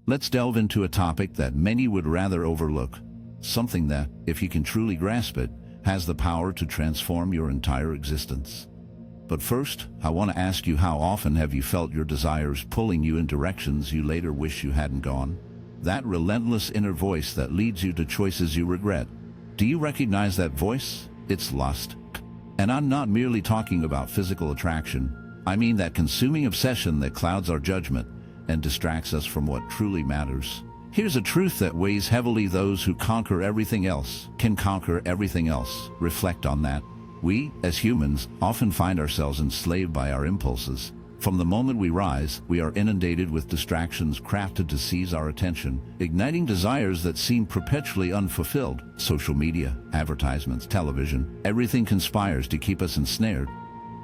let's delve into a topic that many would rather overlook, something that, if you can truly grasp it, has the power to transform your entire existence. But first, I want to ask you, how often have you felt your desires pulling you in directions you later wish you hadn't gone? That relentless inner voice that leads you to choices you regret. Do you recognize that voice? It's lust. And I'm not merely talking about physical attraction. I mean that consuming obsession that clouds our judgment and distracts us from what truly matters. Here's a truth that weighs heavily: those who conquer everything else can conquer everything else. Reflect on that. We, as humans, often find ourselves enslaved by our impulses. From the moment we rise, we are inundated with distractions crafted to seize our attention, igniting desires that seem perpetually unfulfilled. Social media, advertisements, television, everything conspires to keep us ensnared.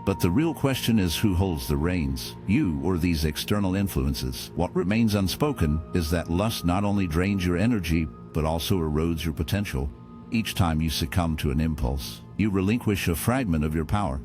But the real question is, who holds the reins, you or these external influences? What remains unspoken is that lust not only drains your energy, but also erodes your potential. Each time you succumb to an impulse, you relinquish a fragment of your power.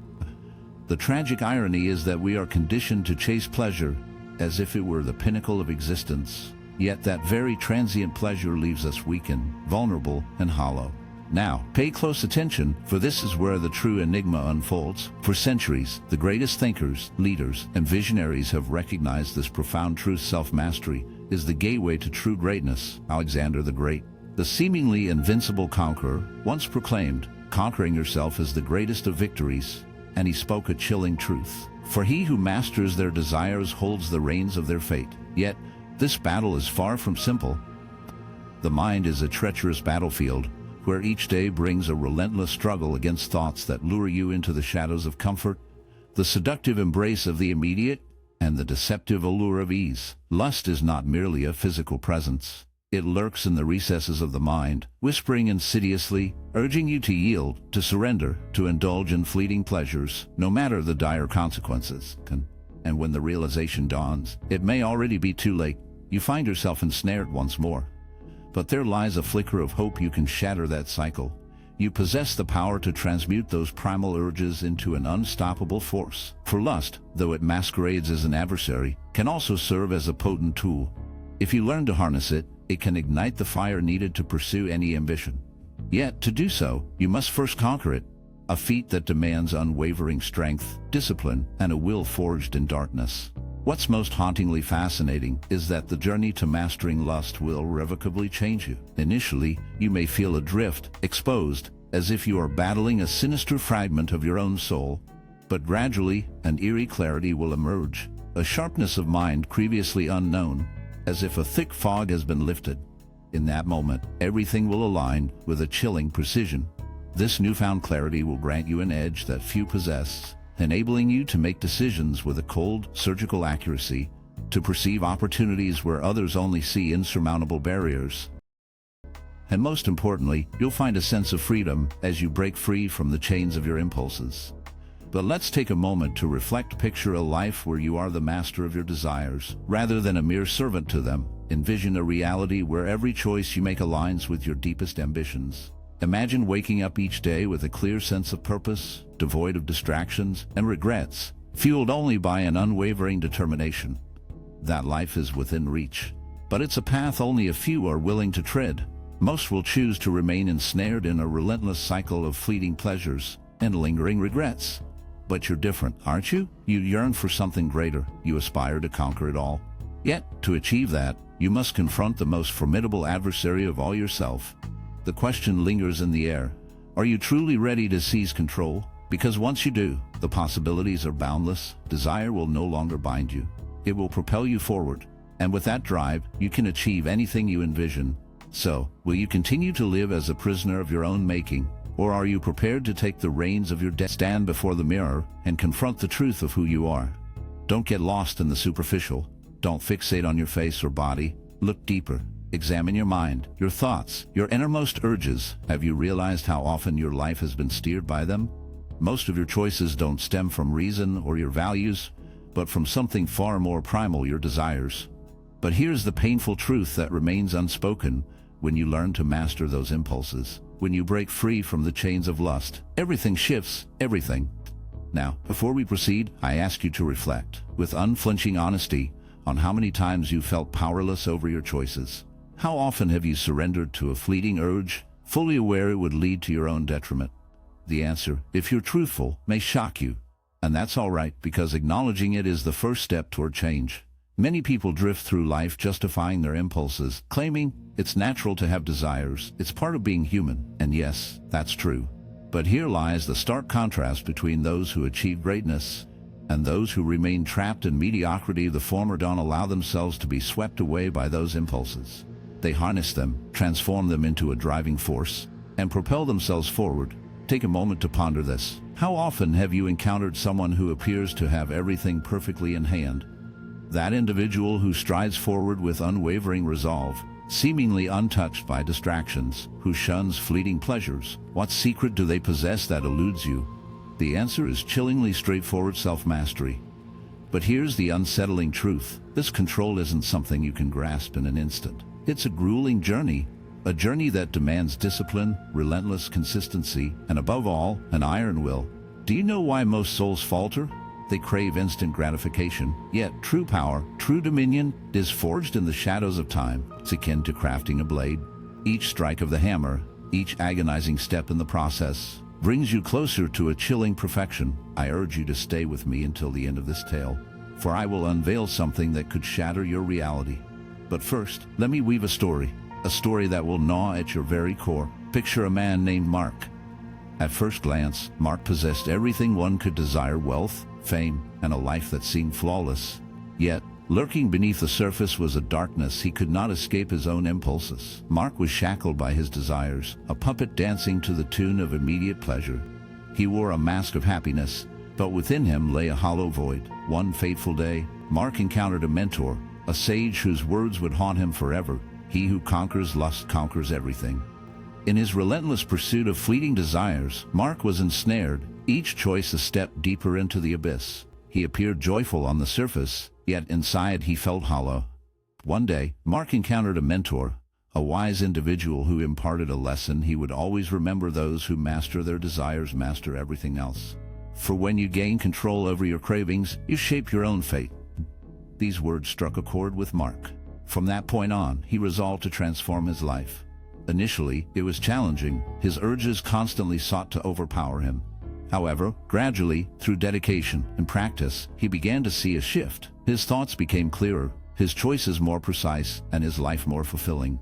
The tragic irony is that we are conditioned to chase pleasure as if it were the pinnacle of existence. Yet that very transient pleasure leaves us weakened, vulnerable, and hollow. Now, pay close attention, for this is where the true enigma unfolds. For centuries, the greatest thinkers, leaders, and visionaries have recognized this profound truth: self-mastery is the gateway to true greatness. Alexander the Great, the seemingly invincible conqueror, once proclaimed, "Conquering yourself is the greatest of victories." And he spoke a chilling truth: for he who masters their desires holds the reins of their fate. Yet, this battle is far from simple. The mind is a treacherous battlefield, where each day brings a relentless struggle against thoughts that lure you into the shadows of comfort, the seductive embrace of the immediate, and the deceptive allure of ease. Lust is not merely a physical presence. It lurks in the recesses of the mind, whispering insidiously, urging you to yield, to surrender, to indulge in fleeting pleasures, no matter the dire consequences. And when the realization dawns, it may already be too late. You find yourself ensnared once more. But there lies a flicker of hope. You can shatter that cycle. You possess the power to transmute those primal urges into an unstoppable force. For lust, though it masquerades as an adversary, can also serve as a potent tool. If you learn to harness it, it can ignite the fire needed to pursue any ambition. Yet, to do so, you must first conquer it, a feat that demands unwavering strength, discipline, and a will forged in darkness. What's most hauntingly fascinating is that the journey to mastering lust will irrevocably change you. Initially, you may feel adrift, exposed, as if you are battling a sinister fragment of your own soul. But gradually, an eerie clarity will emerge, a sharpness of mind previously unknown, as if a thick fog has been lifted. In that moment, everything will align with a chilling precision. This newfound clarity will grant you an edge that few possess, enabling you to make decisions with a cold, surgical accuracy, to perceive opportunities where others only see insurmountable barriers. And most importantly, you'll find a sense of freedom as you break free from the chains of your impulses. But let's take a moment to reflect. Picture a life where you are the master of your desires, rather than a mere servant to them. Envision a reality where every choice you make aligns with your deepest ambitions. Imagine waking up each day with a clear sense of purpose, devoid of distractions and regrets, fueled only by an unwavering determination. That life is within reach, but it's a path only a few are willing to tread. Most will choose to remain ensnared in a relentless cycle of fleeting pleasures and lingering regrets. But you're different, aren't you? You yearn for something greater. You aspire to conquer it all. Yet, to achieve that, you must confront the most formidable adversary of all, yourself. The question lingers in the air: are you truly ready to seize control? Because once you do, the possibilities are boundless. Desire will no longer bind you. It will propel you forward. And with that drive, you can achieve anything you envision. So, will you continue to live as a prisoner of your own making? Or are you prepared to take the reins of your destiny, stand before the mirror, and confront the truth of who you are? Don't get lost in the superficial. Don't fixate on your face or body. Look deeper. Examine your mind, your thoughts, your innermost urges. Have you realized how often your life has been steered by them? Most of your choices don't stem from reason or your values, but from something far more primal: your desires. But here's the painful truth that remains unspoken: when you learn to master those impulses, when you break free from the chains of lust, everything shifts, everything. Now, before we proceed, I ask you to reflect, with unflinching honesty, on how many times you felt powerless over your choices. How often have you surrendered to a fleeting urge, fully aware it would lead to your own detriment? The answer, if you're truthful, may shock you. And that's all right, because acknowledging it is the first step toward change. Many people drift through life justifying their impulses, claiming it's natural to have desires, it's part of being human, and yes, that's true. But here lies the stark contrast between those who achieve greatness and those who remain trapped in mediocrity. The former don't allow themselves to be swept away by those impulses. They harness them, transform them into a driving force, and propel themselves forward. Take a moment to ponder this. How often have you encountered someone who appears to have everything perfectly in hand? That individual who strides forward with unwavering resolve, seemingly untouched by distractions, who shuns fleeting pleasures. What secret do they possess that eludes you? The answer is chillingly straightforward: self-mastery. But here's the unsettling truth. This control isn't something you can grasp in an instant. It's a grueling journey, a journey that demands discipline, relentless consistency, and above all, an iron will. Do you know why most souls falter? They crave instant gratification, yet true power, true dominion, is forged in the shadows of time. It's akin to crafting a blade. Each strike of the hammer, each agonizing step in the process, brings you closer to a chilling perfection. I urge you to stay with me until the end of this tale, for I will unveil something that could shatter your reality. But first, let me weave a story that will gnaw at your very core. Picture a man named Mark. At first glance, Mark possessed everything one could desire: wealth, fame, and a life that seemed flawless. Yet, lurking beneath the surface was a darkness he could not escape: his own impulses. Mark was shackled by his desires, a puppet dancing to the tune of immediate pleasure. He wore a mask of happiness, but within him lay a hollow void. One fateful day, Mark encountered a mentor, a sage whose words would haunt him forever: "He who conquers lust conquers everything." In his relentless pursuit of fleeting desires, Mark was ensnared, each choice a step deeper into the abyss. He appeared joyful on the surface, yet inside he felt hollow. One day, Mark encountered a mentor, a wise individual who imparted a lesson he would always remember: those who master their desires master everything else. For when you gain control over your cravings, you shape your own fate. These words struck a chord with Mark. From that point on, he resolved to transform his life. Initially, it was challenging. His urges constantly sought to overpower him. However, gradually, through dedication and practice, he began to see a shift. His thoughts became clearer, his choices more precise, and his life more fulfilling.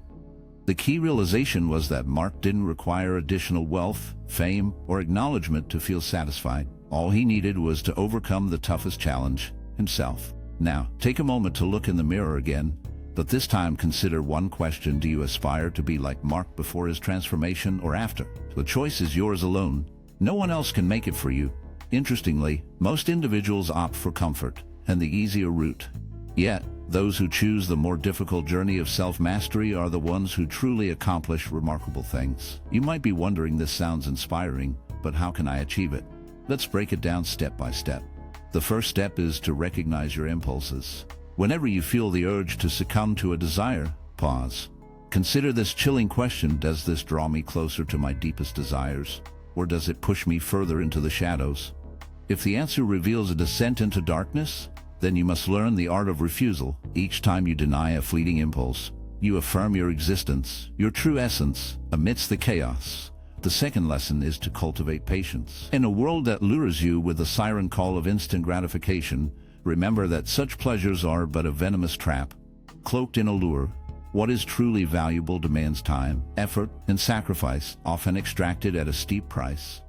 The key realization was that Mark didn't require additional wealth, fame, or acknowledgement to feel satisfied. All he needed was to overcome the toughest challenge: himself. Now, take a moment to look in the mirror again. But this time consider one question: do you aspire to be like Mark before his transformation or after? The choice is yours alone. No one else can make it for you. Interestingly, most individuals opt for comfort and the easier route. Yet, those who choose the more difficult journey of self-mastery are the ones who truly accomplish remarkable things. You might be wondering, this sounds inspiring, but how can I achieve it? Let's break it down step by step. The first step is to recognize your impulses. Whenever you feel the urge to succumb to a desire, pause. Consider this chilling question: does this draw me closer to my deepest desires, or does it push me further into the shadows? If the answer reveals a descent into darkness, then you must learn the art of refusal. Each time you deny a fleeting impulse, you affirm your existence, your true essence, amidst the chaos. The second lesson is to cultivate patience. In a world that lures you with the siren call of instant gratification, remember that such pleasures are but a venomous trap, cloaked in allure. What is truly valuable demands time, effort, and sacrifice, often extracted at a steep price.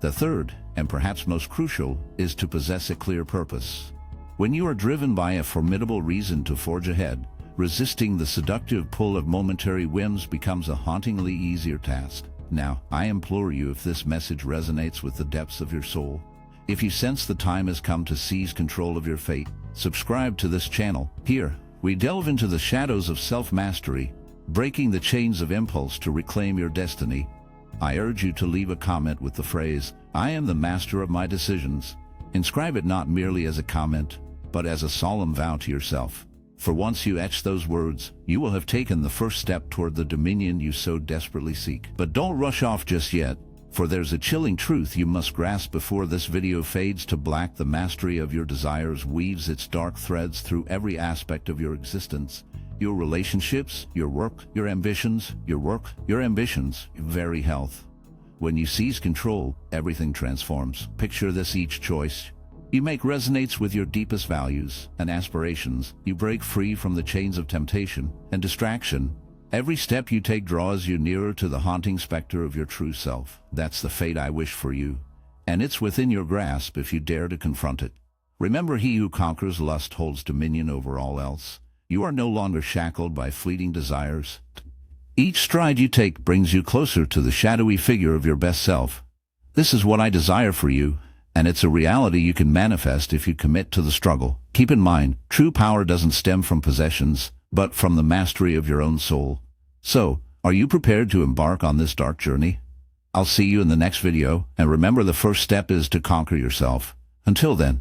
The third, and perhaps most crucial, is to possess a clear purpose. When you are driven by a formidable reason to forge ahead, resisting the seductive pull of momentary whims becomes a hauntingly easier task. Now, I implore you, if this message resonates with the depths of your soul, if you sense the time has come to seize control of your fate, subscribe to this channel. Here, we delve into the shadows of self-mastery, breaking the chains of impulse to reclaim your destiny. I urge you to leave a comment with the phrase, "I am the master of my decisions." Inscribe it not merely as a comment, but as a solemn vow to yourself. For once you etch those words, you will have taken the first step toward the dominion you so desperately seek. But don't rush off just yet. For there's a chilling truth you must grasp before this video fades to black. The mastery of your desires weaves its dark threads through every aspect of your existence. Your relationships, your work, your ambitions, your very health. When you seize control, everything transforms. Picture this: each choice you make resonates with your deepest values and aspirations. You break free from the chains of temptation and distraction. Every step you take draws you nearer to the haunting specter of your true self. That's the fate I wish for you, and it's within your grasp if you dare to confront it. Remember, he who conquers lust holds dominion over all else. You are no longer shackled by fleeting desires. Each stride you take brings you closer to the shadowy figure of your best self. This is what I desire for you, and it's a reality you can manifest if you commit to the struggle. Keep in mind, true power doesn't stem from possessions, but from the mastery of your own soul. So, are you prepared to embark on this dark journey? I'll see you in the next video, and remember, the first step is to conquer yourself. Until then.